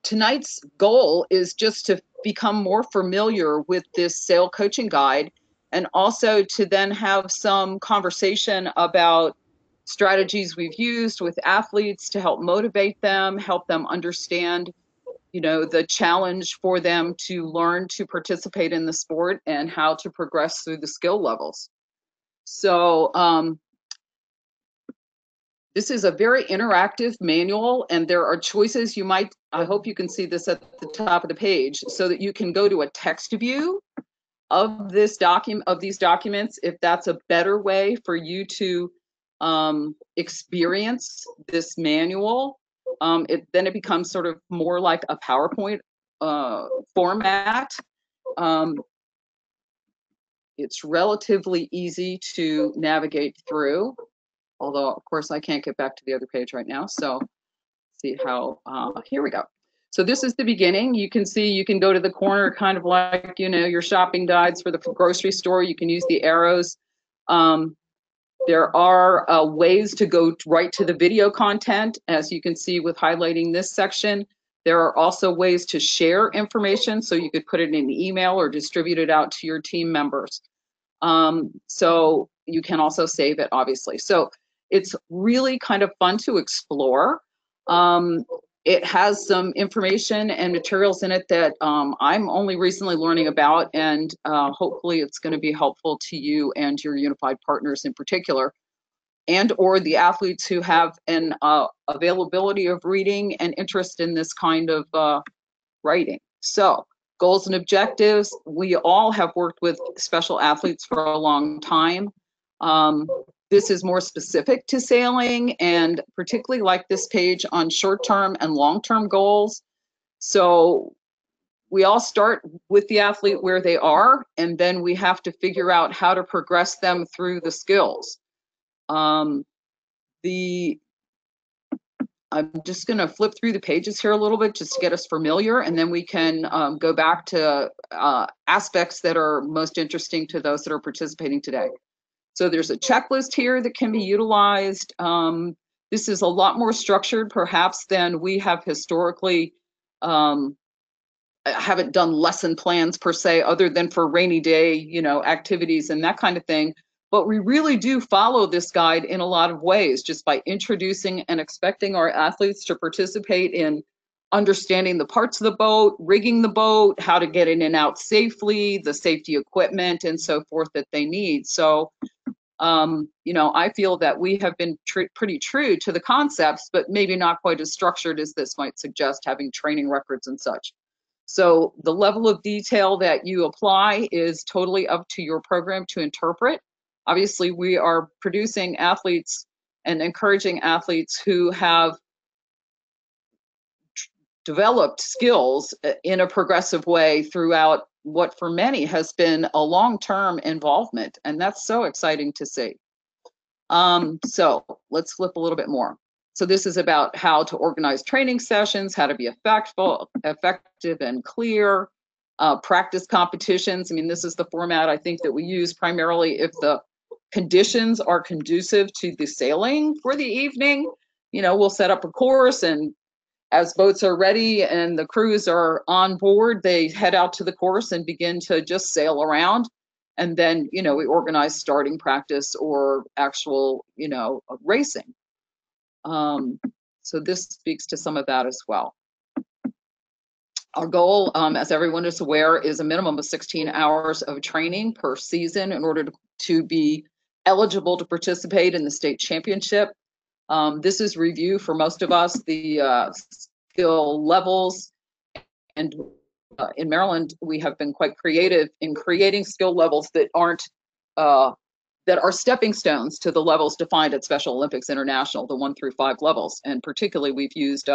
tonight's goal is just to become more familiar with this SAIL coaching guide, and also to then have some conversation about strategies we've used with athletes to help motivate them, help them understand, the challenge for them to learn to participate in the sport and how to progress through the skill levels. So this is a very interactive manual, and there are choices I hope you can see this at the top of the page, so that you can go to a text view of these documents, if that's a better way for you to experience this manual. Then it becomes sort of more like a PowerPoint format. It's relatively easy to navigate through, although of course I can't get back to the other page right now. So see how, here we go. So this is the beginning. You can see, you can go to the corner, kind of like, your shopping guides for the grocery store. You can use the arrows. There are ways to go right to the video content, as you can see with highlighting this section. There are also ways to share information, so you could put it in an email or distribute it out to your team members. So you can also save it, obviously. So it's really kind of fun to explore. It has some information and materials in it that I'm only recently learning about, and hopefully it's going to be helpful to you and your unified partners in particular, and or the athletes who have an availability of reading and interest in this kind of writing. So goals and objectives. We all have worked with special athletes for a long time. This is more specific to sailing, and particularly like this page on short-term and long-term goals. So we all start with the athlete where they are, and then we have to figure out how to progress them through the skills. I'm just going to flip through the pages here a little bit just to get us familiar, and then we can go back to aspects that are most interesting to those that are participating today. So there's a checklist here that can be utilized. This is a lot more structured perhaps than we have historically. I haven't done lesson plans per se, other than for rainy day, activities and that kind of thing. But we really do follow this guide in a lot of ways, just by introducing and expecting our athletes to participate in understanding the parts of the boat, rigging the boat, how to get in and out safely, the safety equipment and so forth that they need. So, I feel that we have been pretty true to the concepts, but maybe not quite as structured as this might suggest, having training records and such. So the level of detail that you apply is totally up to your program to interpret. Obviously, we are producing athletes and encouraging athletes who have developed skills in a progressive way throughout what for many has been a long-term involvement, and that's so exciting to see. So let's flip a little bit more. So this is about how to organize training sessions, how to be effective and clear, practice competitions. I mean, this is the format I think that we use primarily if the conditions are conducive to the sailing for the evening. We'll set up a course, and as boats are ready and the crews are on board, they head out to the course and begin to just sail around. And then, we organize starting practice or actual, racing. So this speaks to some of that as well. Our goal, as everyone is aware, is a minimum of 16 hours of training per season in order to be eligible to participate in the state championship. This is review for most of us, the skill levels. And in Maryland, we have been quite creative in creating skill levels that are stepping stones to the levels defined at Special Olympics International, the 1 through 5 levels. And particularly, we've used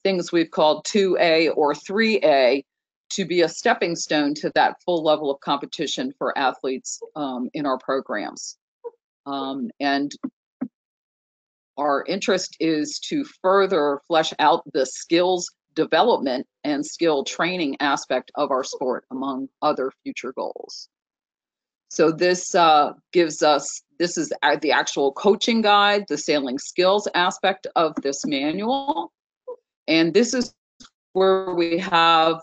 things we've called 2A or 3A to be a stepping stone to that full level of competition for athletes in our programs. And our interest is to further flesh out the skills development and skill training aspect of our sport, among other future goals. So this gives us This is the actual coaching guide, the sailing skills aspect of this manual. And this is where we have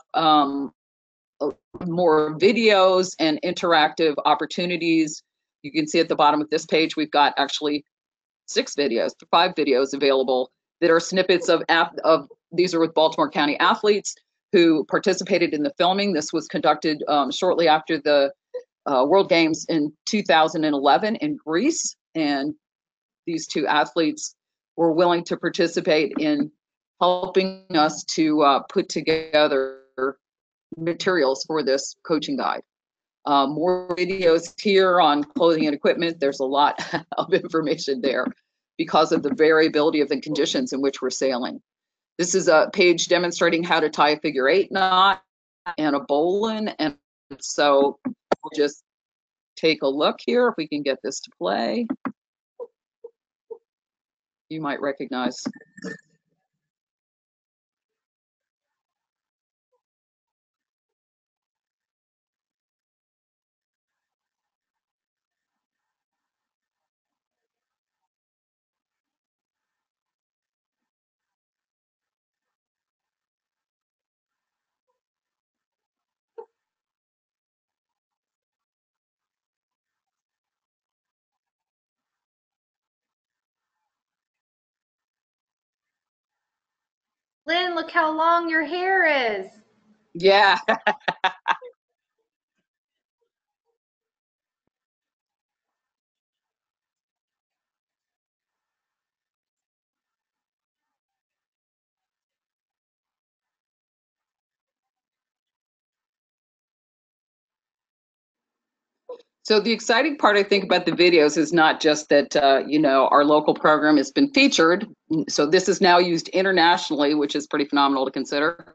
more videos and interactive opportunities. You can see at the bottom of this page, we've got actually 5 videos available that are snippets of these are with Baltimore County athletes who participated in the filming. This was conducted shortly after the World Games in 2011 in Greece, and these 2 athletes were willing to participate in helping us to put together materials for this coaching guide. More videos here on clothing and equipment. There's a lot of information there because of the variability of the conditions in which we're sailing. This is a page demonstrating how to tie a figure 8 knot and a bowline. And so we'll just take a look here if we can get this to play. You might recognize. Lynn, look how long your hair is. Yeah. So the exciting part, I think, about the videos is not just that, our local program has been featured. So this is now used internationally, which is pretty phenomenal to consider.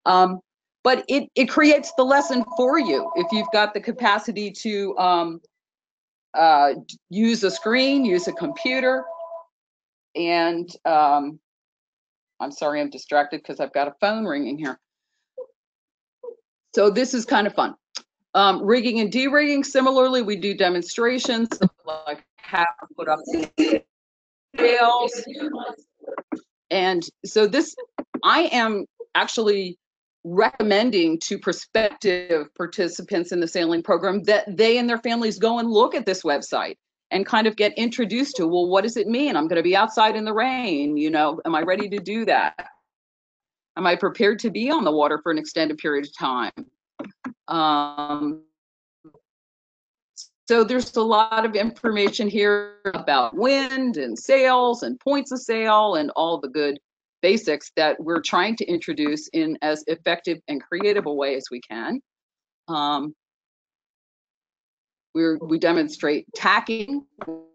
But it creates the lesson for you. If you've got the capacity to use a screen, use a computer, and I'm sorry, I'm distracted because I've got a phone ringing here. So this is kind of fun. Rigging and de-rigging, similarly, we do demonstrations, like how to put up sails. And so this, I am actually recommending to prospective participants in the sailing program that they and their families go and look at this website and kind of get introduced to, well, what does it mean? I'm going to be outside in the rain, am I ready to do that? Am I prepared to be on the water for an extended period of time? So there's a lot of information here about wind and sails and points of sail and all the good basics that we're trying to introduce in as effective and creative a way as we can. We demonstrate tacking.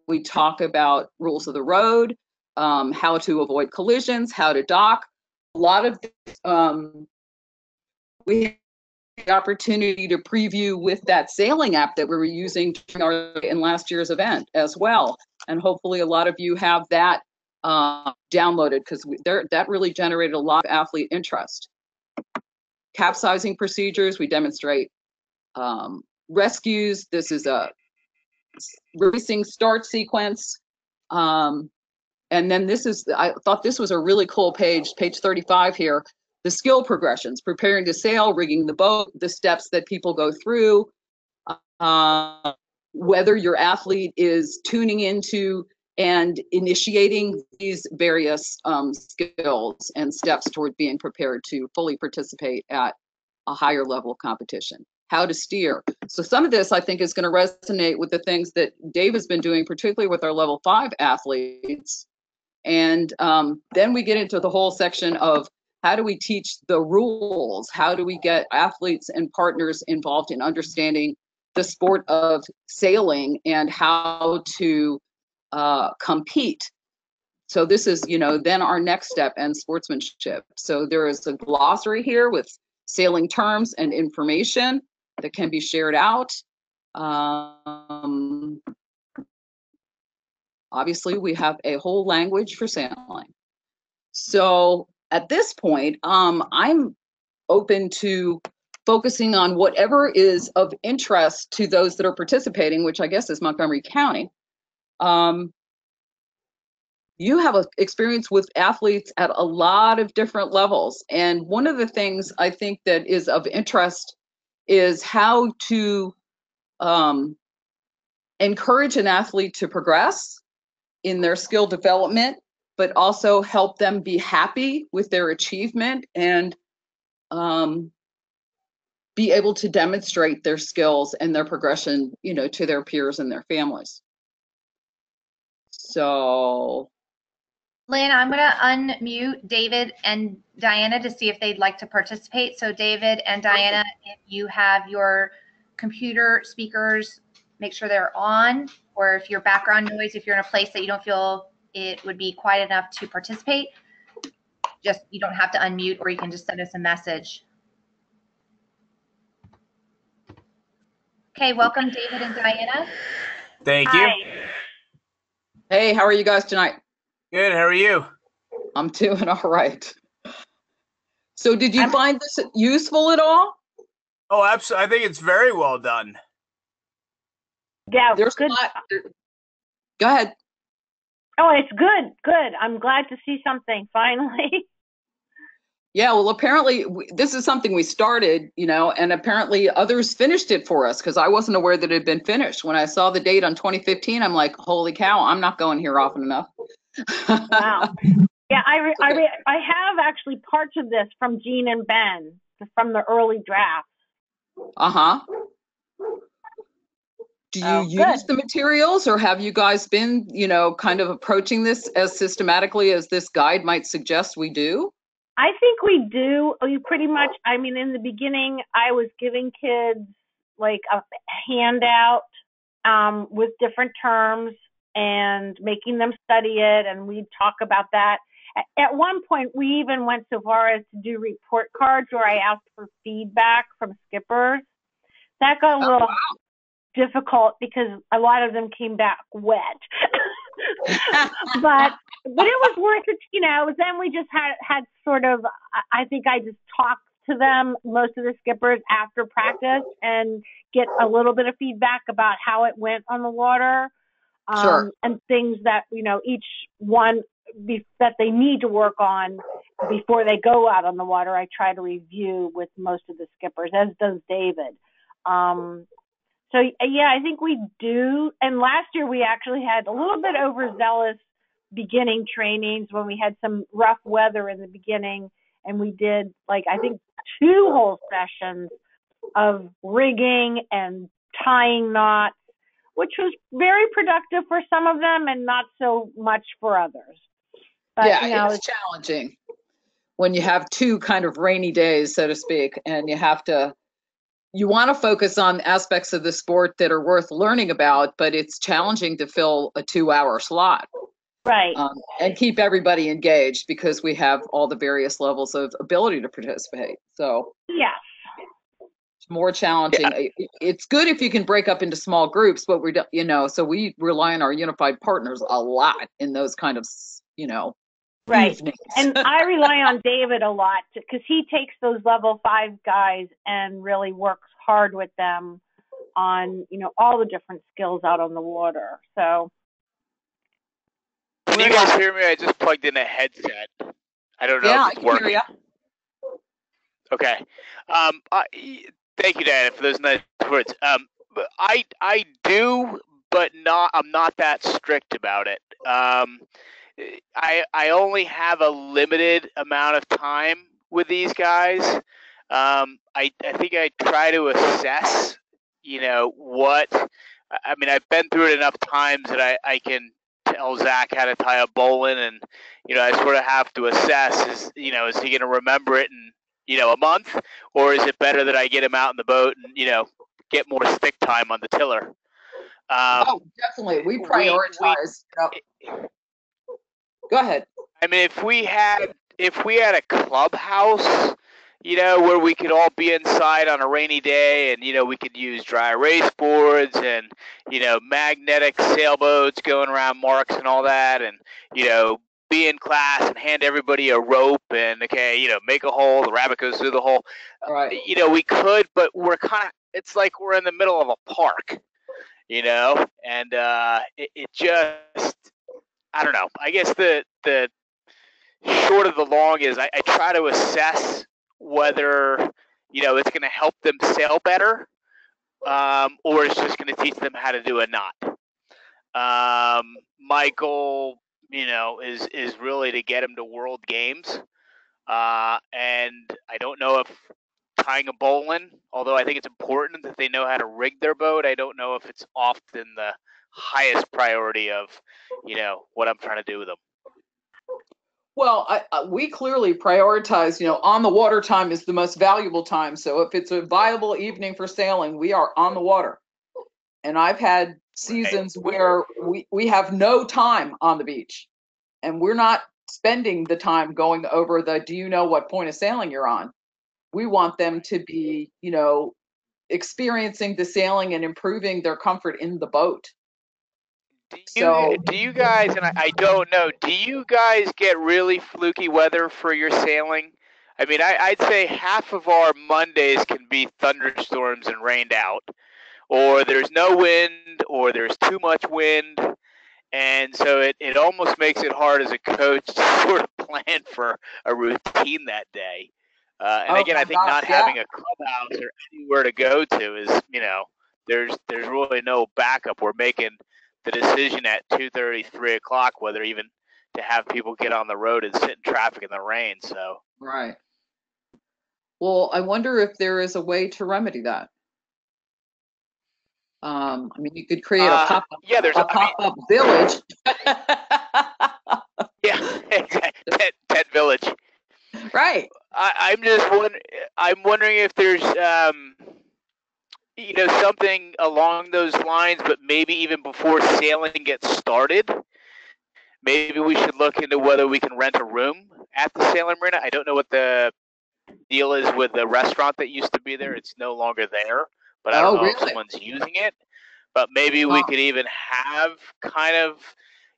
We talk about rules of the road, how to avoid collisions, how to dock. A lot of we have the opportunity to preview with that sailing app that we were using in last year's event as well. And hopefully a lot of you have that downloaded, because that really generated a lot of athlete interest. Capsizing procedures, we demonstrate rescues. This is a racing start sequence. And then I thought this was a really cool page 35 here. The skill progressions, preparing to sail, rigging the boat, the steps that people go through, whether your athlete is tuning into and initiating these various skills and steps toward being prepared to fully participate at a higher level of competition. How to steer. So some of this, I think, is going to resonate with the things that Dave has been doing, particularly with our level 5 athletes. And then we get into the whole section of how do we teach the rules? How do we get athletes and partners involved in understanding the sport of sailing and how to compete? So this is, then our next step, and sportsmanship. So there is a glossary here with sailing terms and information that can be shared out. Obviously, we have a whole language for sailing. So at this point, I'm open to focusing on whatever is of interest to those that are participating, which I guess is Montgomery County. you have a experience with athletes at a lot of different levels. And one of the things I think that is of interest is how to encourage an athlete to progress in their skill development, but also help them be happy with their achievement and be able to demonstrate their skills and their progression, to their peers and their families. So, Lynn, I'm going to unmute David and Diana to see if they'd like to participate. So David and Diana, if you have your computer speakers, make sure they're on, or if your background noise, if you're in a place that you don't feel it would be quiet enough to participate, just, you don't have to unmute, or you can just send us a message. Okay, welcome David and Diana. Thank you. Hi. hey, how are you guys tonight? Good. How are you? I'm doing all right. So did you find this useful at all? Oh, absolutely. I think it's very well done. Yeah, There's good. Go ahead. Oh, it's good. Good. I'm glad to see something finally. Yeah, well, apparently this is something we started, and apparently others finished it for us, because I wasn't aware that it had been finished. When I saw the date on 2015, I'm like, holy cow, I'm not going here often enough. Wow. Yeah, I have actually parts of this from Gene and Ben from the early draft. Uh-huh. Do you use good. the materials, or have you guys been, kind of approaching this as systematically as this guide might suggest we do? I think we do. You pretty much, I mean, in the beginning, I was giving kids like a handout with different terms and making them study it, and we'd talk about that. At one point, we even went so far as to do report cards where I asked for feedback from skippers. That got a little difficult because a lot of them came back wet. but it was worth it, Then we just had sort of, I think I just talked to them, most of the skippers, after practice and get a little bit of feedback about how it went on the water. Sure. And things that, each one that they need to work on before they go out on the water, I try to review with most of the skippers, as does David. So, yeah, I think we do. And last year we actually had a little bit overzealous beginning trainings when we had some rough weather in the beginning. And we did, I think 2 whole sessions of rigging and tying knots, which was very productive for some of them and not so much for others. But, yeah, it's challenging when you have 2 kind of rainy days, so to speak, and you want to focus on aspects of the sport that are worth learning about, but it's challenging to fill a 2-hour slot. Right. And keep everybody engaged, because we have all the various levels of ability to participate. So yeah, it's more challenging. Yeah. It's good if you can break up into small groups, but so we rely on our unified partners a lot in those kind of, right. evenings. And I rely on David a lot because he takes those level 5 guys and really works hard with them on, all the different skills out on the water. So. Can you guys hear me? I just plugged in a headset. I don't know if it's working. Hear you. Okay. Thank you, Diana, for those nice words. I do, but I'm not that strict about it. I only have a limited amount of time with these guys. I think I try to assess, I've been through it enough times that I can tell Zach how to tie a bowline, and I sort of have to assess is he going to remember it in a month, or is it better that I get him out in the boat and get more stick time on the tiller? Definitely, we prioritize. Go ahead. I mean, if we had a clubhouse, where we could all be inside on a rainy day, and we could use dry erase boards and magnetic sailboats going around marks and all that, and be in class and hand everybody a rope and make a hole, the rabbit goes through the hole. Right. We could, but we're kind of, it's like we're in the middle of a park. and it just, I don't know. I guess the short of the long is I try to assess whether, it's going to help them sail better, or it's just going to teach them how to do a knot. My goal, is really to get them to World Games. And I don't know if tying a bowline, although I think it's important that they know how to rig their boat, I don't know if it's often the highest priority of, what I'm trying to do with them. Well, we clearly prioritize, on the water time is the most valuable time. So if it's a viable evening for sailing, we are on the water. And I've had seasons where we have no time on the beach, and we're not spending the time going over do you know what point of sailing you're on? We want them to be, experiencing the sailing and improving their comfort in the boat. Do you guys, and I don't know, do you guys get really fluky weather for your sailing? I mean, I'd say half of our Mondays can be thunderstorms and rained out, or there's no wind, or there's too much wind. And so it almost makes it hard as a coach to sort of plan for a routine that day. And again, I think not having a clubhouse or anywhere to go to is, there's really no backup. We're making the decision at 2:30, 3 o'clock, whether even to have people get on the road and sit in traffic in the rain. So right. Well, I wonder if there is a way to remedy that. I mean, you could create a pop-up. Yeah, there's a pop-up village. Yeah, exactly. Tent village. Right. I'm wondering if there's something along those lines, but maybe even before sailing gets started, maybe we should look into whether we can rent a room at the sailing marina. I don't know what the deal is with the restaurant that used to be there. It's no longer there, but I don't know if someone's using it. But maybe we could even have kind of,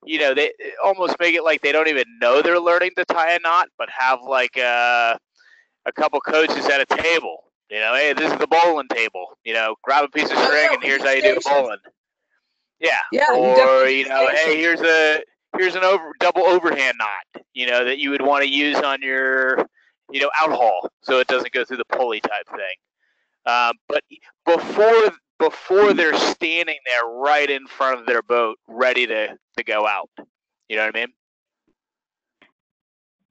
they almost make it like they don't even know they're learning to tie a knot, but have like a couple coaches at a table. Hey, this is the bowling table. Grab a piece of string and here's how you do the bowling. Yeah. Or hey, here's an double overhand knot. That you would want to use on your outhaul, so it doesn't go through the pulley type thing. But before they're standing there right in front of their boat, ready to go out. You know what I mean?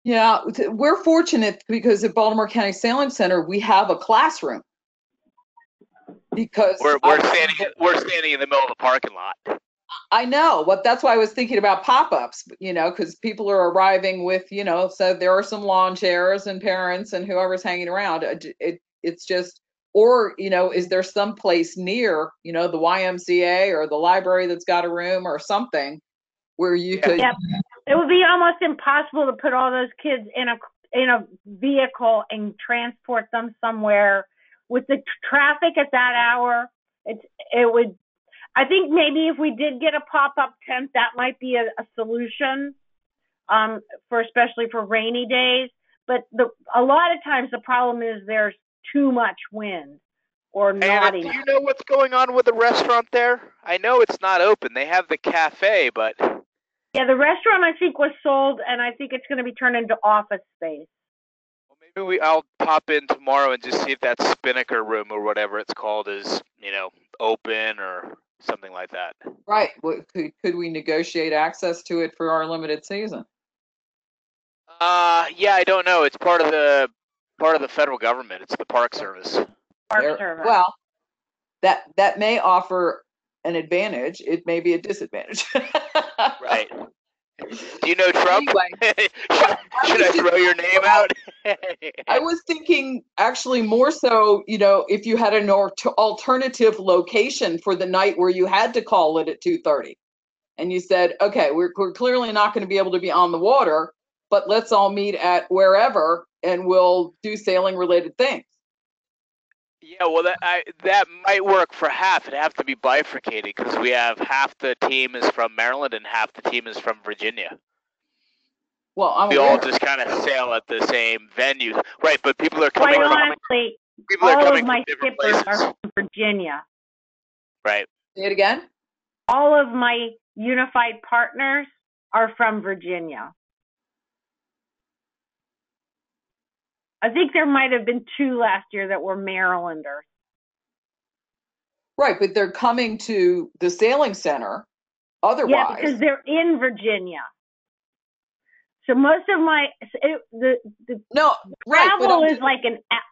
Yeah, we're fortunate because at Baltimore County Sailing Center we have a classroom. Because we're standing in the middle of the parking lot. I know, but that's why I was thinking about pop-ups, because people are arriving with, so there are some lawn chairs and parents and whoever's hanging around. It's just, or, is there some place near, the YMCA or the library that's got a room or something where you could. Yep. It would be almost impossible to put all those kids in a vehicle and transport them somewhere with the traffic at that hour. It would. I think maybe if we did get a pop-up tent, that might be a solution, especially for rainy days. But a lot of times the problem is there's too much wind or not enough. Do you know what's going on with the restaurant there? I know it's not open. They have the cafe, but. Yeah, the restaurant I think was sold, and I think it's going to be turned into office space. Well, maybe I'll pop in tomorrow and just see if that Spinnaker room or whatever it's called is, open or something like that. Right. Could we negotiate access to it for our limited season? Yeah, I don't know. It's part of the federal government. It's the Park Service. Well, that may offer an advantage. It may be a disadvantage. Right. Do you know Trump? Anyway, should I throw your name out? I was thinking actually more so, if you had an alternative location for the night where you had to call it at 2:30 and you said, okay, we're clearly not going to be able to be on the water, but let's all meet at wherever and we'll do sailing related things. Yeah, well, that might work for half. It'd have to be bifurcated because we have half the team is from Maryland and half the team is from Virginia. Well, we all just kind of sail at the same venue, right? But people are coming. Quite honestly, all of my skippers are from Virginia. Right. Say it again. All of my unified partners are from Virginia. I think there might have been 2 last year that were Marylanders. Right, but they're coming to the sailing center Yeah, otherwise. because they're in Virginia. So most of my the No, right, but travel is like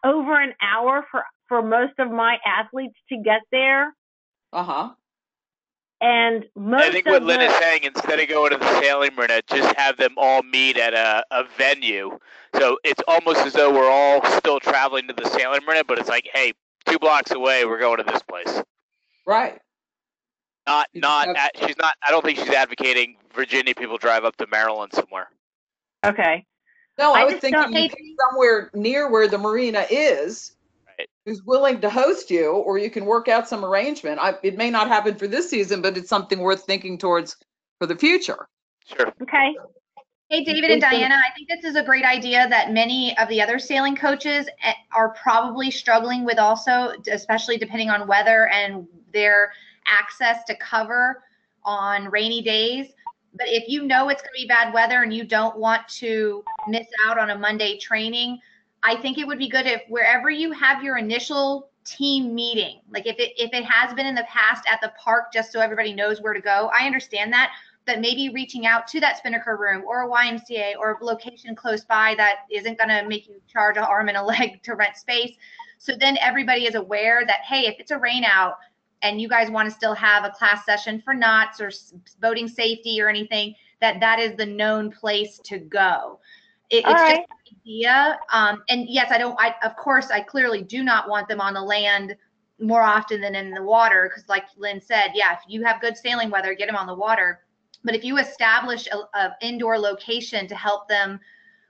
over an hour for most of my athletes to get there, uh-huh. and most I think of what Lynn is the saying, instead of going to the sailing marina, just have them all meet at a venue. So it's almost as though we're all still traveling to the sailing marina, but it's like, hey, 2 blocks away, we're going to this place. Right. She's not. I don't think she's advocating Virginia people drive up to Maryland somewhere. okay. No, I I was just thinking don't- you pick somewhere near where the marina is, Right. who's willing to host you, or you can work out some arrangement. It may not happen for this season, but it's something worth thinking towards for the future. Sure. Okay. Hey, David and Diana, I think this is a great idea that many of the other sailing coaches are probably struggling with also, especially depending on weather and their access to cover on rainy days. But if you know it's going to be bad weather and you don't want to miss out on a Monday training, I think it would be good if wherever you have your initial team meeting, like if it has been in the past at the park, just so everybody knows where to go, I understand that. But maybe reaching out to that Spinnaker room or a YMCA or a location close by that isn't going to make you charge an arm and a leg to rent space. So then everybody is aware that, hey, if it's a rain out and you guys want to still have a class session for knots or boating safety or anything, that is the known place to go. It's just an idea. And yes, of course, I clearly do not want them on the land more often than in the water. Because like Lynn said, yeah, if you have good sailing weather, get them on the water. But if you establish a indoor location to help them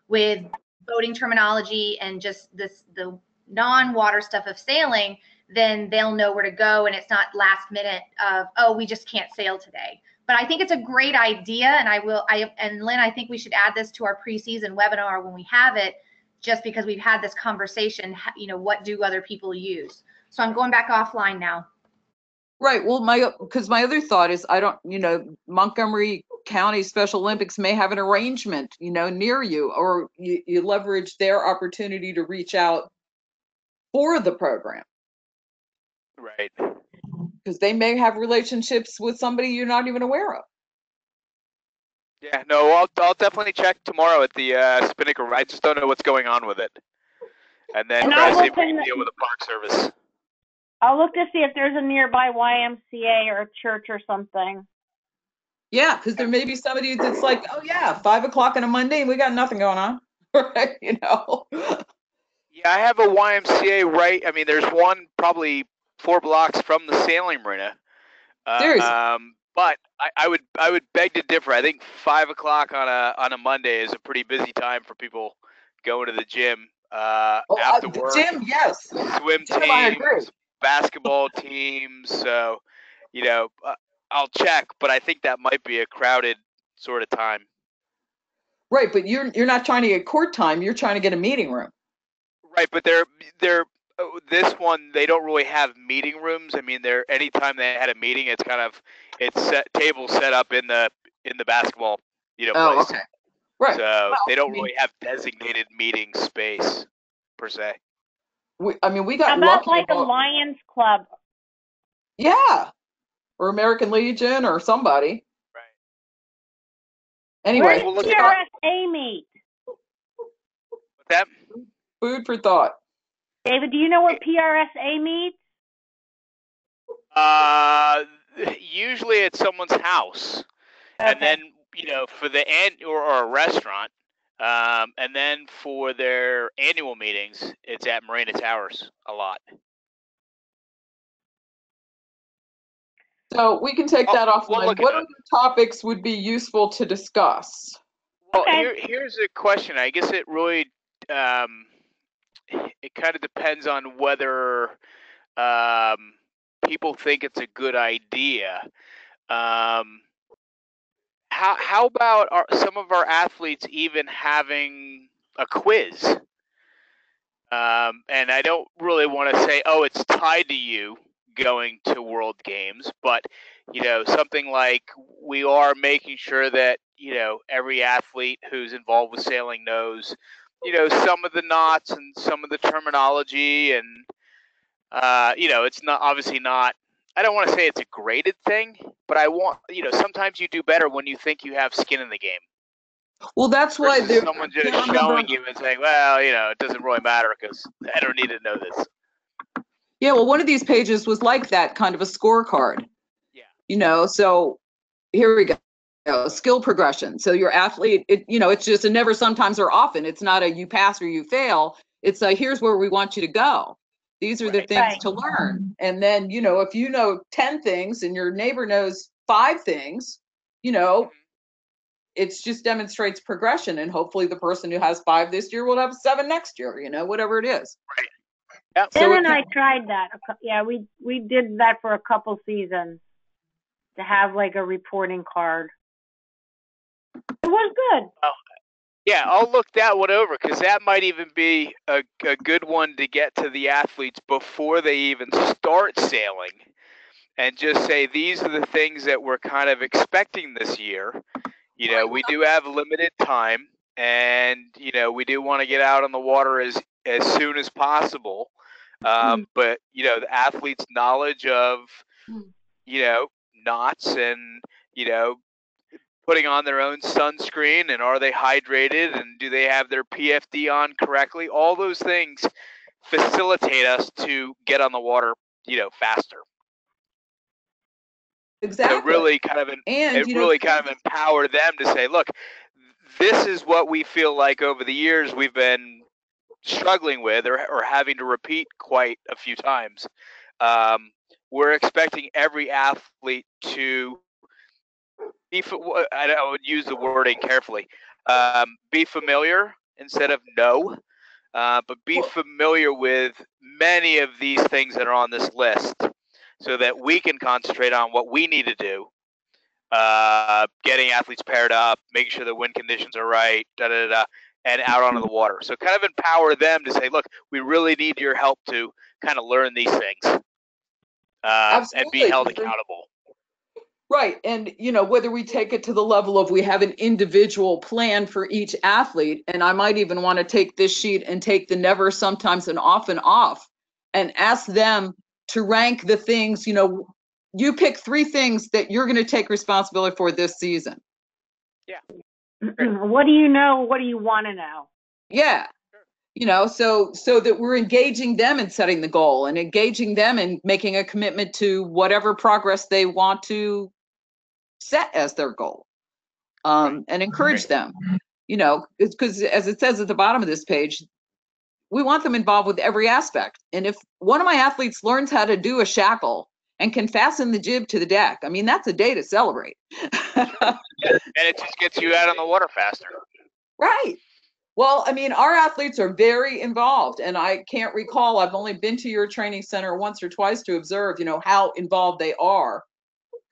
with boating terminology and just the non-water stuff of sailing, then they'll know where to go, and it's not last minute of, oh, we just can't sail today. But I think it's a great idea, and Lynn, I think we should add this to our preseason webinar when we have it, just because we've had this conversation, what do other people use? So I'm going back offline now. Right. Well, because my other thought is, Montgomery County Special Olympics may have an arrangement, near you, or you leverage their opportunity to reach out for the program. Right. Because they may have relationships with somebody you're not even aware of. Yeah. No, I'll definitely check tomorrow at the Spinnaker. I just don't know what's going on with it. And then try to see if we can deal with the Park Service. I'll look to see if there's a nearby YMCA or a church or something. Yeah, because there may be somebody that's like, oh yeah, 5 o'clock on a Monday and we got nothing going on. Right, Yeah, I have a YMCA right. I mean, there's one probably 4 blocks from the sailing marina. Seriously. But I would beg to differ. I think 5 o'clock on a Monday is a pretty busy time for people going to the gym after work. Gym, yes. Swim Gym, I agree. teams, basketball teams. So, I'll check, but I think that might be a crowded sort of time. Right, but you're not trying to get court time. You're trying to get a meeting room. Right, but this one, they don't really have meeting rooms. I mean, anytime they had a meeting, it's tables set up in the basketball place. Okay. Right. So they don't really have designated meeting space per se. We got How about like a Lions Club? Yeah, or American Legion or somebody. Right. Anyway, where does PRSA meet? What's that? Food for thought. David, do you know where PRSA meets? Usually it's someone's house, Okay. and then for the or a restaurant, and then for their annual meetings, it's at Marina Towers a lot. So we can take that offline. We'll What other topics would be useful to discuss? Well, Okay. here's a question. I guess it really it kind of depends on whether people think it's a good idea. How about some of our athletes even having a quiz? And I don't really want to say, oh, it's tied to you going to World Games, but something like we are making sure that every athlete who's involved with sailing knows some of the knots and some of the terminology, and it's not obviously not. I don't want to say it's a graded thing, but I want sometimes you do better when you think you have skin in the game. Well, that's why Versus someone just showing you and saying, well, it doesn't really matter because I don't need to know this. Yeah, well, one of these pages was like that, kind of a scorecard. Yeah. So here we go. Skill progression. So your athlete, it's just a never, sometimes, or often. It's not a you pass or you fail. It's a here's where we want you to go. These are the things to learn. And then, if you know 10 things and your neighbor knows 5 things, it just demonstrates progression. And hopefully the person who has 5 this year will have 7 next year, whatever it is. Right. Yep. Ben and I tried that. Yeah, we did that for a couple seasons to have like a reporting card. It was good. Yeah, I'll look that one over because that might even be a good one to get to the athletes before they even start sailing, and just say these are the things that we're kind of expecting this year. We do have limited time, and we do want to get out on the water as soon as possible. But the athletes' knowledge of knots and putting on their own sunscreen, and are they hydrated, and do they have their PFD on correctly? All those things facilitate us to get on the water, faster. Exactly. So really kind of empower them to say, look, this is what we feel like over the years we've been struggling with or having to repeat quite a few times. We're expecting every athlete to I would use the wording carefully. Be familiar instead of know, but be familiar with many of these things that are on this list, so that we can concentrate on what we need to do. Getting athletes paired up, making sure the wind conditions are right, and out onto the water. So kind of empower them to say, look, we really need your help to kind of learn these things and be held accountable. Right. And, whether we take it to the level of we have an individual plan for each athlete, and I might even want to take this sheet and take the never, sometimes, and often off and ask them to rank the things, you pick 3 things that you're going to take responsibility for this season. Yeah. What do you know? What do you want to know? Yeah. So that we're engaging them in setting the goal and engaging them in making a commitment to whatever progress they want to set as their goal, and encourage them, because as it says at the bottom of this page, we want them involved with every aspect. And if one of my athletes learns how to do a shackle and can fasten the jib to the deck, I mean, that's a day to celebrate. And it just gets you out on the water faster. Right. Well, I mean, our athletes are very involved, and I can't recall, I've only been to your training center once or twice to observe, how involved they are.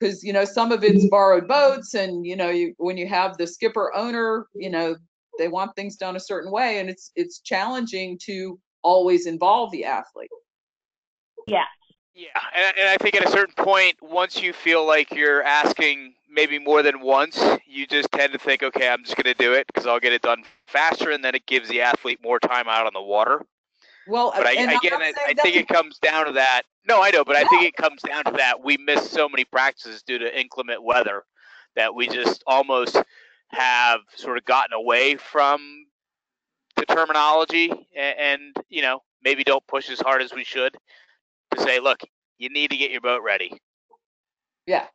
Because, some of it's borrowed boats, and, when you have the skipper owner, they want things done a certain way, and it's challenging to always involve the athlete. Yeah. Yeah, and I think at a certain point, once you feel like you're asking maybe more than once, you just tend to think, okay, I'm just going to do it because I'll get it done faster, and then it gives the athlete more time out on the water. Well, but I think it comes down to that. No, I know, but I think it comes down to that. We miss so many practices due to inclement weather that we just almost have sort of gotten away from the terminology and maybe don't push as hard as we should to say, look, you need to get your boat ready. Yeah.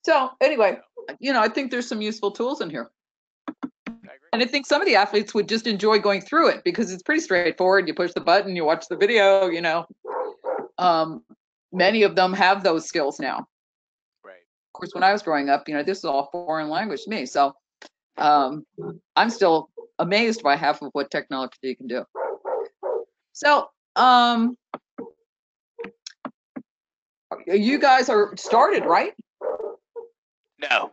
So anyway, I think there's some useful tools in here. And I think some of the athletes would just enjoy going through it because it's pretty straightforward. You push the button, you watch the video, many of them have those skills now. Right. Of course, when I was growing up, this is all foreign language to me. So I'm still amazed by half of what technology can do. So you guys are started, right? No.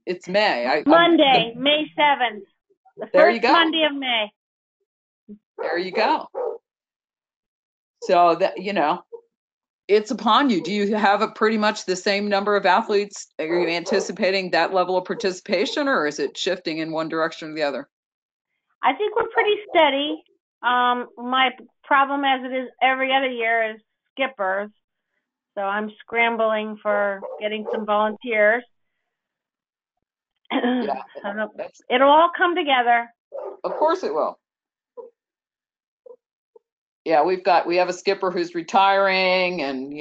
It's May. Monday, May 7th. The There first you go. Monday of May. There you go. So that, it's upon you. Do you have a pretty much the same number of athletes? Are you anticipating that level of participation, or is it shifting in one direction or the other? I think we're pretty steady. My problem, as it is every other year, is skippers. So I'm scrambling for getting some volunteers. Yeah, It'll all come together. Of course it will. Yeah, we have a skipper who's retiring, and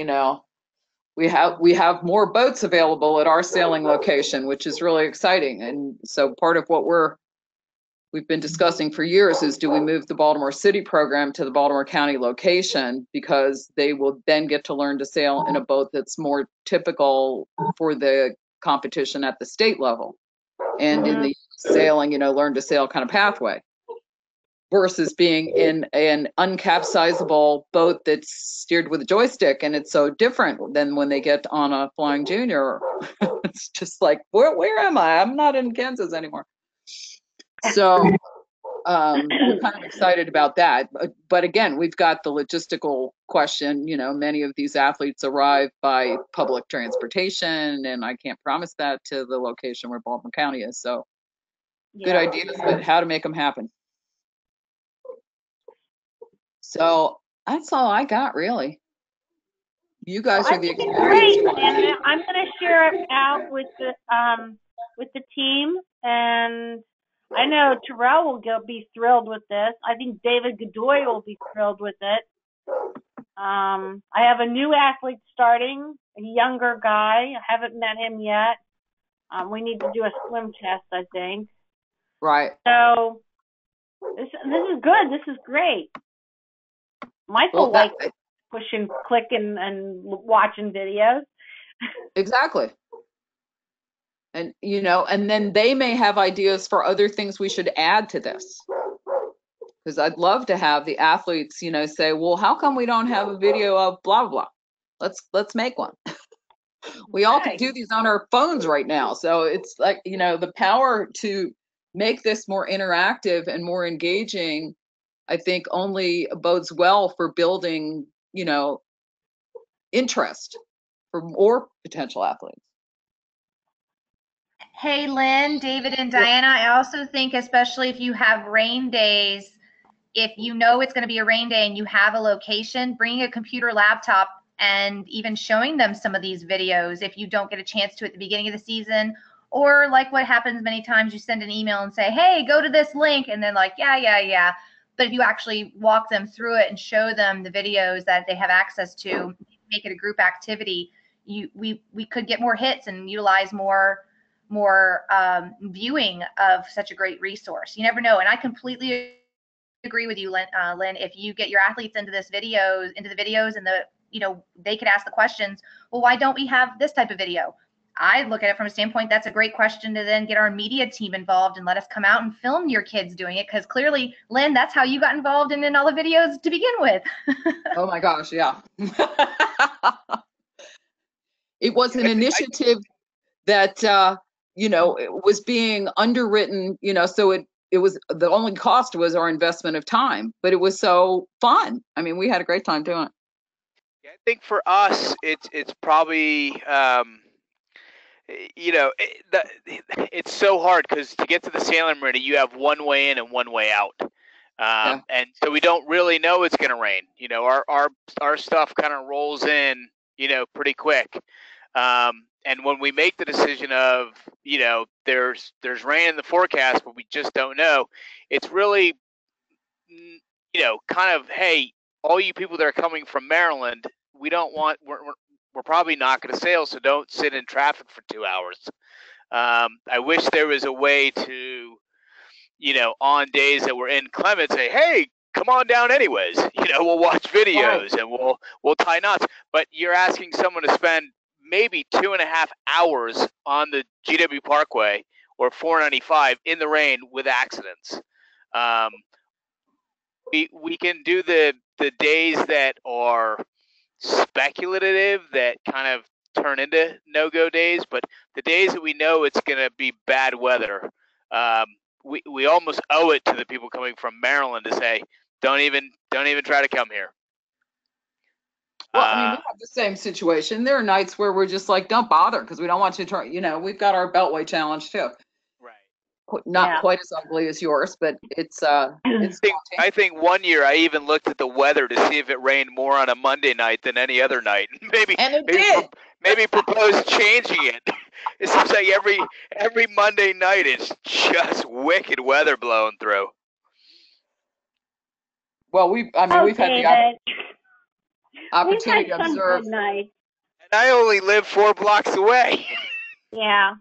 we have more boats available at our sailing location, which is really exciting. And so part of what we've been discussing for years is, do we move the Baltimore City program to the Baltimore County location, because they will then get to learn to sail in a boat that's more typical for the competition at the state level, and in the sailing, learn to sail kind of pathway, versus being in an uncapsizable boat that's steered with a joystick. And it's so different than when they get on a Flying Junior. It's just like, where am I? I'm not in Kansas anymore. So we're kind of excited about that. But again, we've got the logistical question. Many of these athletes arrive by public transportation, and I can't promise that to the location where Baltimore County is. So good ideas, but how to make them happen. So that's all I got, really. You guys are the experienced. Great, and I'm going to share it out with the team, and I know Terrell will be thrilled with this. I think David Godoy will be thrilled with it. I have a new athlete starting, a younger guy. I haven't met him yet. We need to do a swim test, I think. Right. So this is good. This is great. Michael likes pushing, clicking, and watching videos. Exactly. And, and then they may have ideas for other things we should add to this. Because I'd love to have the athletes, say, well, how come we don't have a video of blah, blah, blah? Let's make one. We all can do these on our phones right now. So it's like, the power to make this more interactive and more engaging, I think only bodes well for building, interest for more potential athletes. Hey, Lynn, David, and Diana, I also think, especially if you have rain days, if you know it's going to be a rain day and you have a location, bringing a computer laptop and even showing them some of these videos if you don't get a chance to at the beginning of the season. Or like what happens many times, you send an email and say, hey, go to this link, and then like, yeah. But if you actually walk them through it and show them the videos that they have access to, make it a group activity, we could get more hits and utilize more viewing of such a great resource. You never know. And I completely agree with you, Lynn. If you get your athletes into the videos, and they could ask the questions, well, why don't we have this type of video? I look at it from a standpoint, that's a great question to then get our media team involved and let us come out and film your kids doing it. Because clearly, Lynn, that's how you got involved in all the videos to begin with. Oh my gosh, yeah. It was an initiative that, it was being underwritten, so it was, the only cost was our investment of time, but it was so fun. I mean, we had a great time doing it. Yeah, I think for us, it's probably, it's so hard because to get to the sailing marina, you have one way in and one way out. And so we don't really know it's going to rain. Our stuff kind of rolls in, pretty quick. And when we make the decision of, there's rain in the forecast, but we just don't know, it's really, kind of, hey, all you people that are coming from Maryland, we're probably not going to sail, so don't sit in traffic for 2 hours. I wish there was a way to, on days that we're inclement, say, hey, come on down anyways. We'll watch videos and we'll tie knots. But you're asking someone to spend maybe 2.5 hours on the GW Parkway or 495 in the rain with accidents. We can do the days that are speculative, that kind of turn into no-go days, but the days that we know it's going to be bad weather, we almost owe it to the people coming from Maryland to say, don't even try to come here. Well, I mean, we have the same situation. There are nights where we're just like, don't bother because we don't want you to try. We've got our Beltway challenge too. Right. Not Yeah. quite as ugly as yours, but it's I think one year I even looked at the weather to see if it rained more on a Monday night than any other night. Maybe and it did. maybe propose changing it. It seems like every Monday night it's just wicked weather blowing through. Well, we've had David. the We've opportunity had to some observe. good nights. And I only live 4 blocks away. Yeah.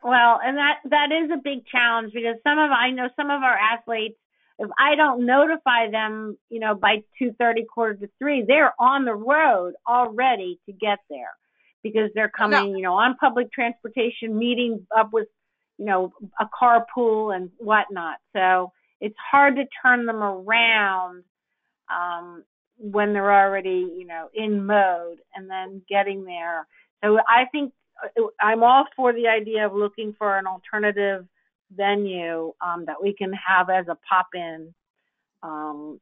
Well, and that is a big challenge because I know some of our athletes, if I don't notify them, by 2:30, 2:45, they're on the road already to get there because they're coming, on public transportation, meeting up with, a carpool and whatnot. So it's hard to turn them around when they're already, in mode and then getting there. So I think I'm all for the idea of looking for an alternative venue that we can have as a pop-in on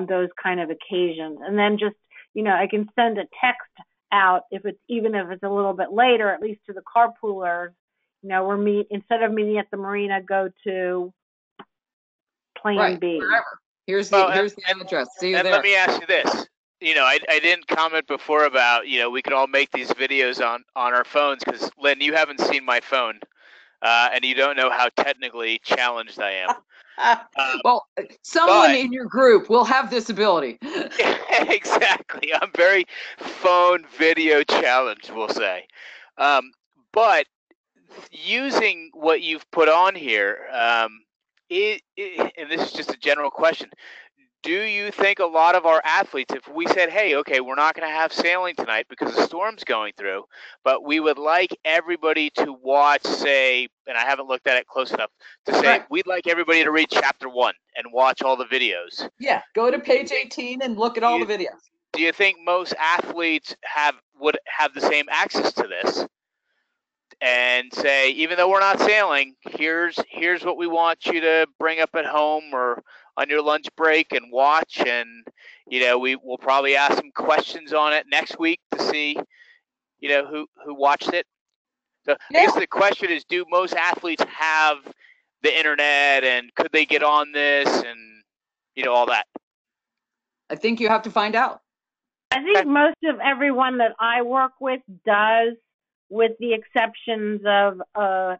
those kind of occasions. And then just, I can send a text out even if it's a little bit later, at least to the carpoolers, instead of meeting at the marina, go to Plan B. Wherever. Here's the address. See you and there. let me ask you this. I didn't comment before about, we could all make these videos on our phones because, Lynn, you haven't seen my phone, and you don't know how technically challenged I am. Well, someone in your group will have this ability. Exactly. I'm very phone video challenged, we'll say. But using what you've put on here, and this is just a general question, do you think a lot of our athletes, if we said, hey, okay, we're not going to have sailing tonight because the storm's going through, but we would like everybody to watch, say, and I haven't looked at it close enough, to say we'd like everybody to read chapter 1 and watch all the videos. Yeah, go to page 18 and look at all the videos. Do you think most athletes would have the same access to this and say, even though we're not sailing, here's what we want you to bring up at home or on your lunch break and watch, and we will probably ask some questions on it next week to see who watched it. So I guess the question is, do most athletes have the internet, and could they get on this, and all that? I think you have to find out. I think most of everyone that I work with does, with the exceptions of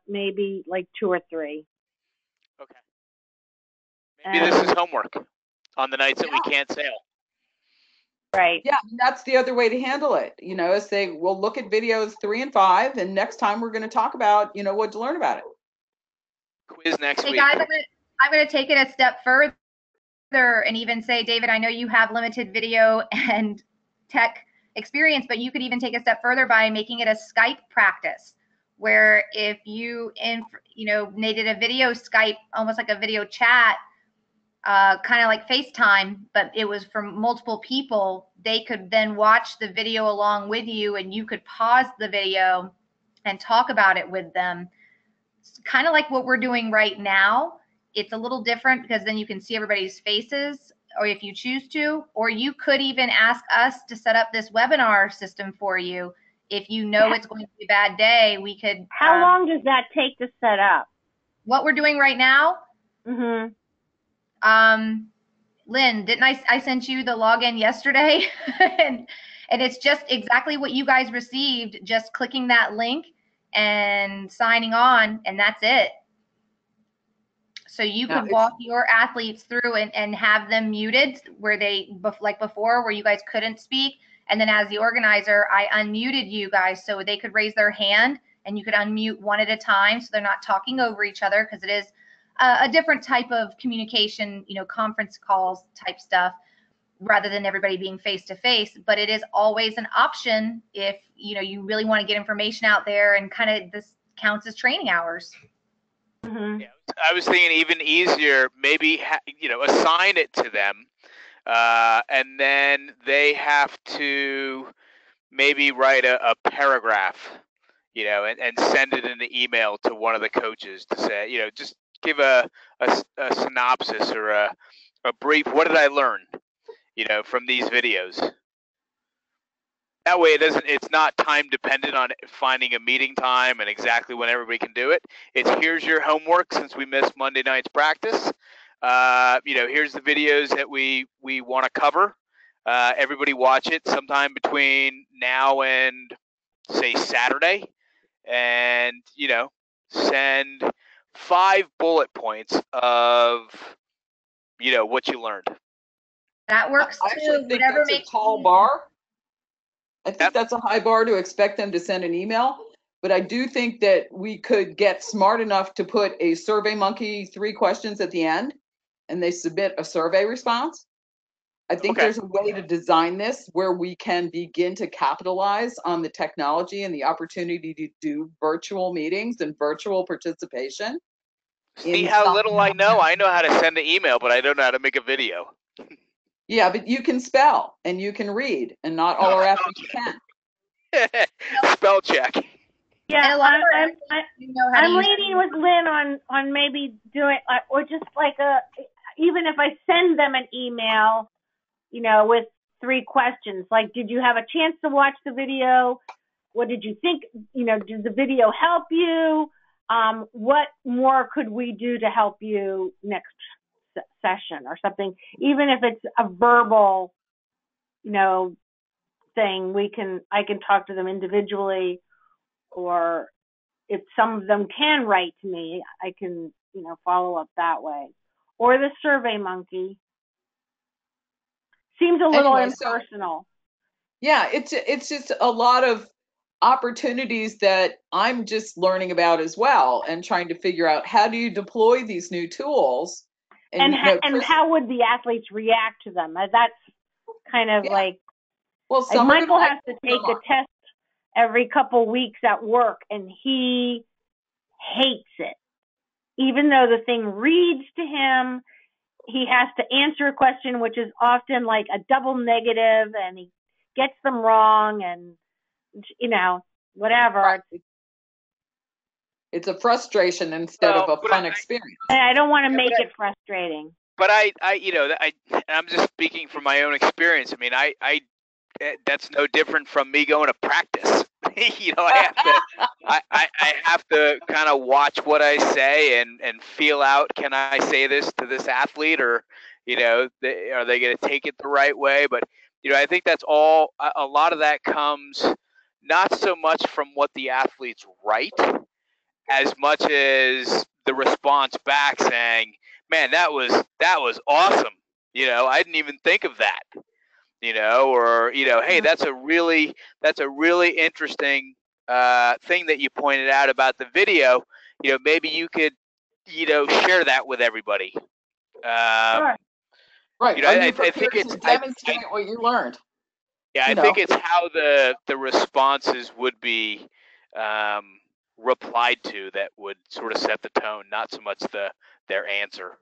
maybe like 2 or 3. Okay. Maybe this is homework on the nights that we can't sail. Right. Yeah, that's the other way to handle it. Say we'll look at videos 3 and 5, and next time we're going to talk about, what to learn about it. Quiz next week. Hey guys, I'm going to take it a step further and even say, David, I know you have limited video and tech experience, but you could even take a step further by making it a Skype practice, where if you needed a video Skype, almost like a video chat, kind of like FaceTime, but it was from multiple people, they could then watch the video along with you, and you could pause the video and talk about it with them. It's kind of like what we're doing right now. It's a little different because then you can see everybody's faces, or if you choose to, or you could even ask us to set up this webinar system for you. If you know it's going to be a bad day, we could. How long does that take to set up? What we're doing right now? Mm-hmm. Lynn, didn't I sent you the login yesterday? and it's just exactly what you guys received, just clicking that link and signing on, and that's it. So you could walk your athletes through and have them muted where like before, where you guys couldn't speak. And then as the organizer, I unmuted you guys so they could raise their hand, and you could unmute one at a time so they're not talking over each other, because it is a different type of communication, conference calls type stuff, rather than everybody being face to face. But it is always an option if you really want to get information out there, and kind of this counts as training hours. Mm-hmm. Yeah, I was thinking even easier, maybe assign it to them, and then they have to maybe write a paragraph, and send it in the email to one of the coaches to say, just give a synopsis or a brief. What did I learn, from these videos? That way it's not time dependent on finding a meeting time and exactly when everybody can do it. It's here's your homework since we missed Monday night's practice. Here's the videos that we want to cover. Everybody watch it sometime between now and say Saturday, and send 5 bullet points of what you learned. That works I actually too. think Whatever that's a makes tall you- bar. I think Yep. that's a high bar to expect them to send an email, but I do think that we could get smart enough to put a SurveyMonkey 3 questions at the end, and they submit a survey response. I think Okay. there's a way to design this where we can begin to capitalize on the technology and the opportunity to do virtual meetings and virtual participation. See in how some- little I know? I know how to send an email, but I don't know how to make a video. Yeah, but you can spell and you can read, and not all our athletes can. Spell check. Yeah, And a lot of our I'm, athletes do know how to I'm use leaning with Lynn on maybe doing, or just like even if I send them an email, with 3 questions, like, did you have a chance to watch the video? What did you think? Did the video help you? What more could we do to help you next session or something? Even if it's a verbal, thing, I can talk to them individually, or if some of them can write to me, I can, follow up that way. Or the SurveyMonkey. Seems a little Anyway, so- impersonal. Yeah, it's just a lot of opportunities that I'm just learning about as well, and trying to figure out how do you deploy these new tools. And Chris- how would the athletes react to them? That's kind of Yeah. like some are Michael gonna has to like take them. a test every couple weeks at work, and he hates it. Even though the thing reads to him, he has to answer a question, which is often like a double negative, and he gets them wrong, and whatever. Right. It's a frustration instead of a Well, fun experience. I don't want to Yeah, make but it frustrating. But I'm just speaking from my own experience. I mean, that's no different from me going to practice. I have to kind of watch what I say and feel out. Can I say this to this athlete, or are they going to take it the right way? But I think that's all. A lot of that comes not so much from what the athletes write, as much as the response back saying, "Man, that was awesome." I didn't even think of that. Or hey, that's a really interesting thing that you pointed out about the video. Maybe you could share that with everybody. Sure. Right. Are you I prepared think it's to demonstrate what you learned. Yeah, I think it's how the responses would be replied to that would sort of set the tone, not so much their answer.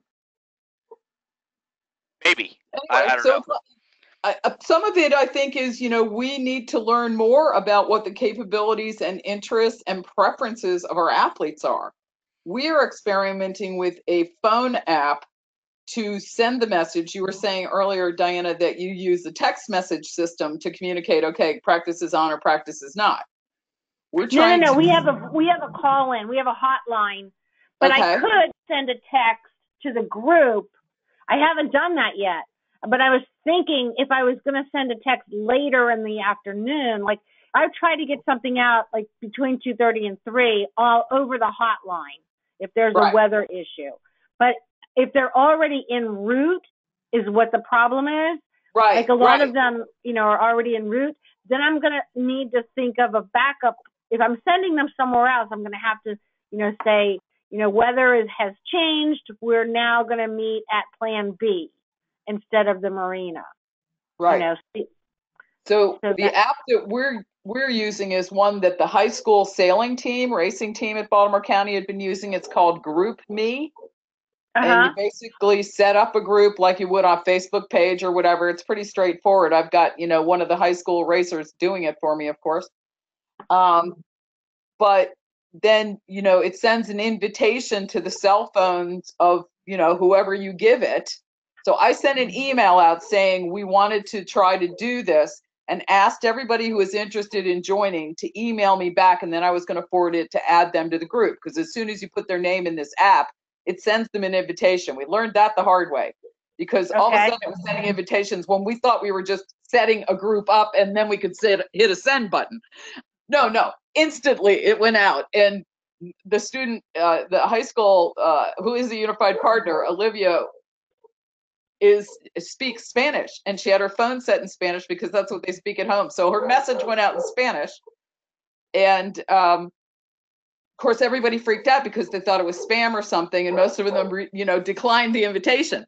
Maybe. Anyway, I don't know. Some of it, I think, is, we need to learn more about what the capabilities and interests and preferences of our athletes are. We are experimenting with a phone app to send the message. You were saying earlier, Diana, that you use the text message system to communicate, okay, practice is on or practice is not. We're trying No. to... We have a call in. We have a hotline, but Okay. I could send a text to the group. I haven't done that yet, but I was thinking if I was going to send a text later in the afternoon, like I've tried to get something out like between 2:30 and 3 all over the hotline if there's Right. a weather issue. But if they're already en route is what the problem is. Right. Like a lot right. of them, are already en route. Then I'm going to need to think of a backup. If I'm sending them somewhere else, I'm going to have to, say, weather has changed. We're now going to meet at Plan B instead of the marina. Right. So the that- app that we're using is one that the high school sailing team, racing team at Baltimore County had been using. It's called Group Me. And you basically set up a group like you would on a Facebook page or whatever. It's pretty straightforward. I've got, one of the high school racers doing it for me, of course. But then, it sends an invitation to the cell phones of, whoever you give it. So I sent an email out saying we wanted to try to do this. and asked everybody who was interested in joining to email me back, and then I was going to forward it to add them to the group, because as soon as you put their name in this app, it sends them an invitation. We learned that the hard way, because all of a Okay. sudden it was sending invitations when we thought we were just setting a group up and then we could hit a send button. No, instantly it went out. And the student, the high school, who is a unified partner, Olivia, speaks Spanish, and she had her phone set in Spanish because that's what they speak at home. So her message went out in Spanish, and of course everybody freaked out because they thought it was spam or something, and most of them declined the invitation.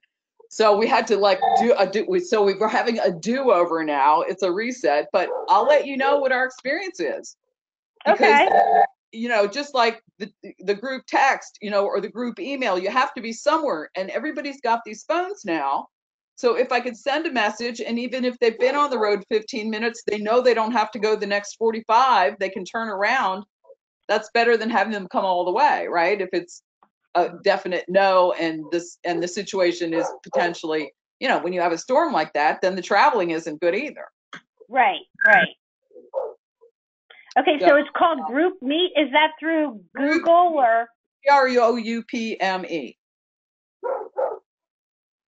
So we had to so we were having a do-over now. It's a reset, but I'll let you know what our experience is. Because, Okay. just like the group text, or the group email, you have to be somewhere, and everybody's got these phones now. So if I could send a message, and even if they've been on the road 15 minutes, they know they don't have to go the next 45, they can turn around. That's better than having them come all the way, right? If it's a definite no, and the situation is potentially, when you have a storm like that, then the traveling isn't good either. Right. Okay, so it's called Group Meet. Is that through Google or? GROUPME.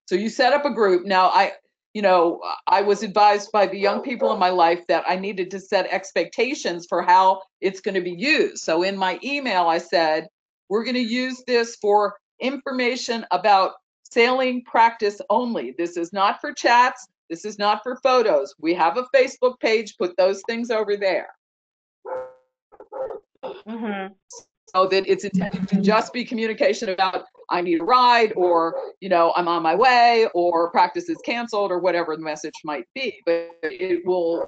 So you set up a group. Now I was advised by the young people in my life that I needed to set expectations for how it's going to be used. So in my email, I said, we're going to use this for information about sailing practice only. This is not for chats. This is not for photos. We have a Facebook page. Put those things over there. Mm-hmm. So that it's intended to just be communication about I need a ride, or I'm on my way, or practice is canceled, or whatever the message might be. But it will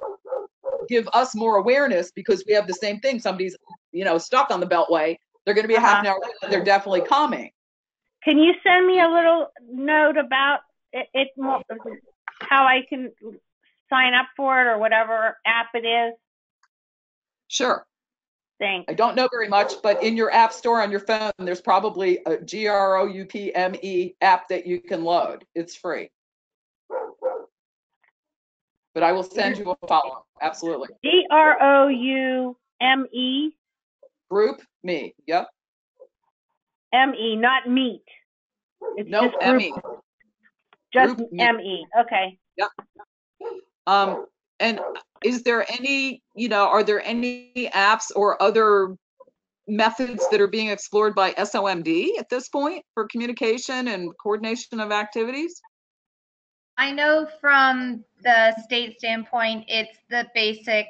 give us more awareness, because we have the same thing. Somebody's stuck on the Beltway. They're going to be a half an hour late. They're definitely coming. Can you send me a little note about it how I can sign up for it, or whatever app it is? Sure. Thanks. I don't know very much, but in your app store on your phone, there's probably a GROUPME app that you can load. It's free. But I will send you a follow-up. Absolutely. GROUME? Group me. Yep. ME, not meet. It's No, just group, ME. just Group meet. ME. Okay. Yep. And is there any, are there any apps or other methods that are being explored by SOMD at this point for communication and coordination of activities? I know from the state standpoint, it's the basic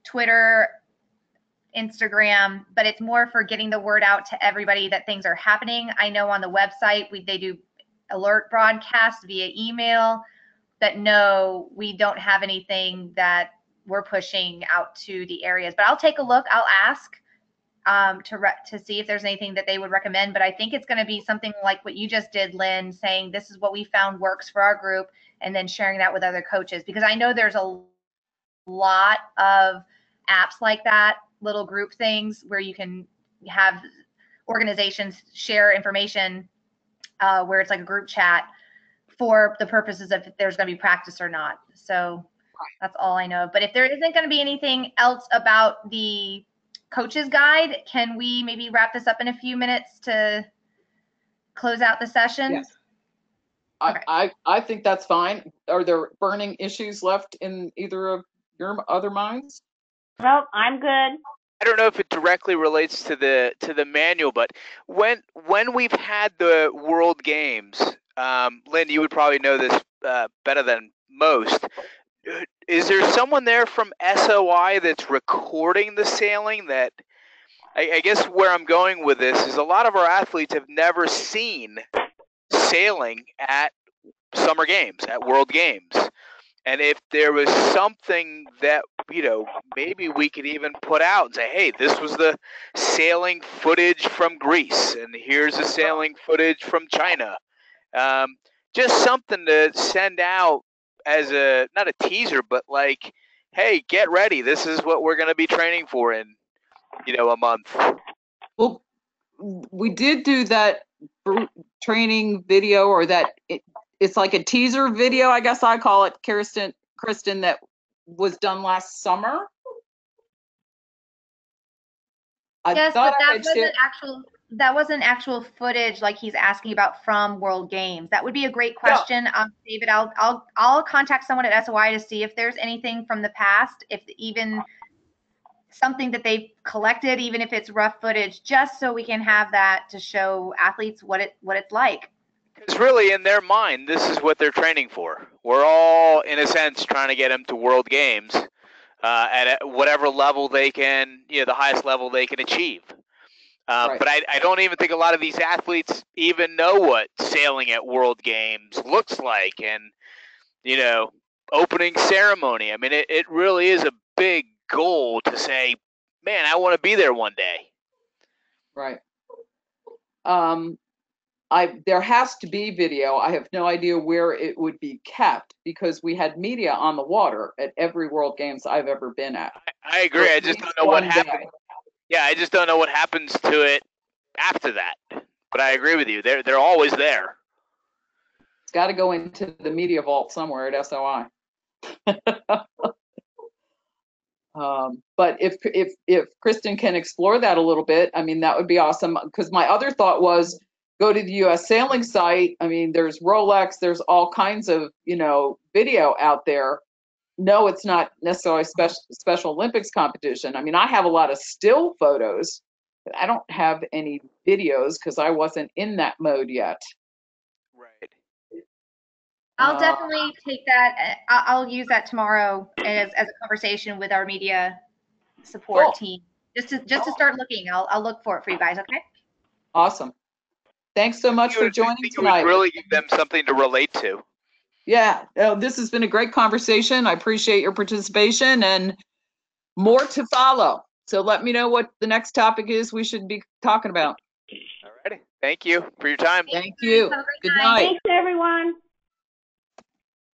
Twitter, Instagram, but it's more for getting the word out to everybody that things are happening. I know on the website, they do alert broadcasts via email that no, we don't have anything that we're pushing out to the areas. But I'll take a look. I'll ask to see if there's anything that they would recommend. But I think it's going to be something like what you just did, Lynn, saying this is what we found works for our group, and then sharing that with other coaches. Because I know there's a lot of apps like that, little group things where you can have organizations share information where it's like a group chat for the purposes of if there's going to be practice or not. So that's all I know. But if there isn't going to be anything else about the coach's guide, can we maybe wrap this up in a few minutes to close out the session? Yes. Okay. I think that's fine. Are there burning issues left in either of your other minds? Well, I'm good. I don't know if it directly relates to the manual, but when we've had the World Games, Lynn, you would probably know this better than most. Is there someone there from SOI that's recording the sailing? That I guess where I'm going with this is a lot of our athletes have never seen sailing at summer games, at World Games. And if there was something that, maybe we could even put out and say, hey, this was the sailing footage from Greece, and here's the sailing footage from China. Just something to send out as not a teaser, but like, hey, get ready. This is what we're going to be training for in, a month. Well, we did do that training video, or that it's like a teaser video, I guess I call it, Kristen, that was done last summer. I Yes, thought but I that had shared- wasn't actual footage like he's asking about from World Games. That would be a great question, David. I'll contact someone at SOI to see if there's anything from the past, if even something that they've collected, even if it's rough footage, just so we can have that to show athletes what it's like. Because really, in their mind, this is what they're training for. We're all, in a sense, trying to get them to World Games at whatever level they can, the highest level they can achieve. Right. But I don't even think a lot of these athletes even know what sailing at World Games looks like, and opening ceremony. I mean, it really is a big goal to say, man, I want to be there one day. Right. There has to be video. I have no idea where it would be kept because we had media on the water at every World Games I've ever been at. I agree. I just don't know what happens. Yeah, I just don't know what happens to it after that. But I agree with you. They're always there. It's got to go into the media vault somewhere at SOI. But if Kristen can explore that a little bit, I mean, that would be awesome. Because my other thought was go to the U.S. sailing site. I mean, there's Rolex, there's all kinds of, video out there. No, it's not necessarily Special Olympics competition. I mean, I have a lot of still photos, but I don't have any videos because I wasn't in that mode yet. Right. I'll definitely take that. I'll use that tomorrow as a conversation with our media support team, just to start looking. I'll look for it for you guys. Okay. Awesome. Thanks so much for joining tonight. It would really give them something to relate to. Yeah, this has been a great conversation. I appreciate your participation and more to follow. So let me know what the next topic is we should be talking about. All righty. Thank you for your time. Thank you. Good night. Thanks, everyone.